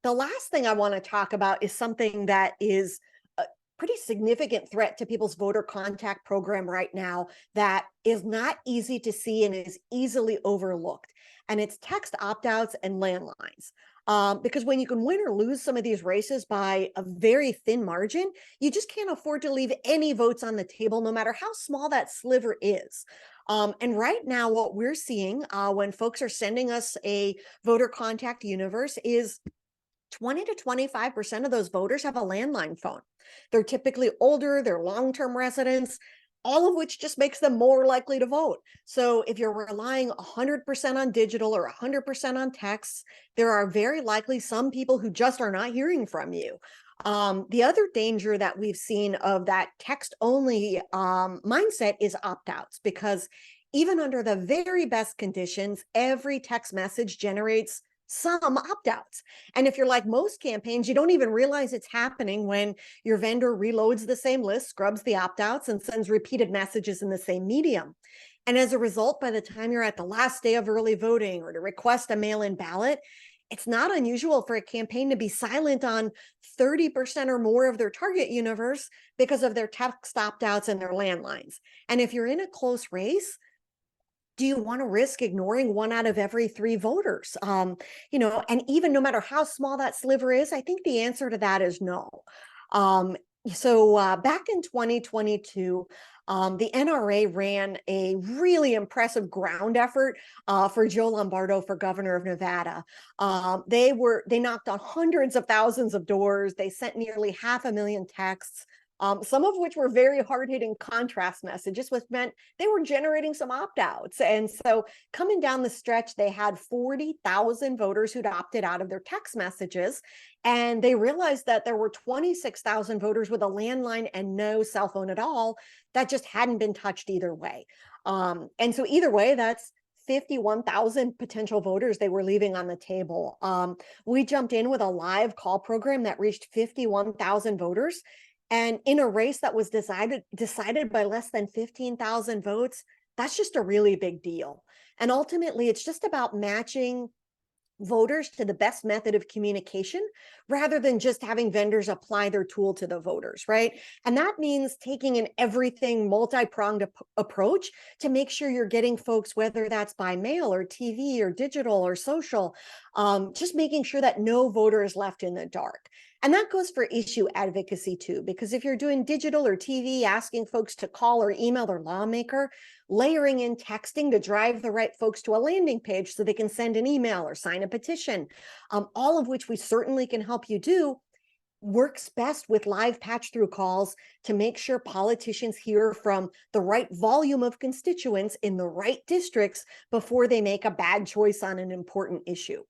The last thing I want to talk about is something that is a pretty significant threat to people's voter contact program right now that is not easy to see and is easily overlooked. And it's text opt-outs and landlines. Because when you can win or lose some of these races by a very thin margin, you just can't afford to leave any votes on the table, no matter how small that sliver is. And right now, what we're seeing when folks are sending us a voter contact universe is 20 to 25% of those voters have a landline phone. They're typically older, they're long-term residents, all of which just makes them more likely to vote. So if you're relying 100% on digital or 100% on texts, there are very likely some people who just are not hearing from you. The other danger that we've seen of that text-only mindset is opt-outs, because even under the very best conditions, every text message generates some opt-outs. And if you're like most campaigns, you don't even realize it's happening when your vendor reloads the same list, scrubs the opt-outs, and sends repeated messages in the same medium. And as a result, by the time you're at the last day of early voting or to request a mail-in ballot, it's not unusual for a campaign to be silent on 30% or more of their target universe because of their text opt-outs and their landlines. And if you're in a close race, do you want to risk ignoring one out of every three voters? And even no matter how small that sliver is, I think the answer to that is no. Back in 2022, the NRA ran a really impressive ground effort for Joe Lombardo for governor of Nevada. They knocked on hundreds of thousands of doors. They sent nearly 500,000 texts. Some of which were very hard-hitting contrast messages, which meant they were generating some opt-outs. And so coming down the stretch, they had 40,000 voters who'd opted out of their text messages. And they realized that there were 26,000 voters with a landline and no cell phone at all that just hadn't been touched either way. And so either way, that's 51,000 potential voters they were leaving on the table. We jumped in with a live call program that reached 51,000 voters. And in a race that was decided by less than 15,000 votes, that's just a really big deal. And ultimately, it's just about matching voters to the best method of communication rather than just having vendors apply their tool to the voters, right? And that means taking an everything multi-pronged approach to make sure you're getting folks, whether that's by mail or TV or digital or social, just making sure that no voter is left in the dark. And that goes for issue advocacy too, because if you're doing digital or TV, asking folks to call or email their lawmaker, layering in texting to drive the right folks to a landing page so they can send an email or sign a petition, all of which we certainly can help you do, works best with live patch-through calls to make sure politicians hear from the right volume of constituents in the right districts before they make a bad choice on an important issue.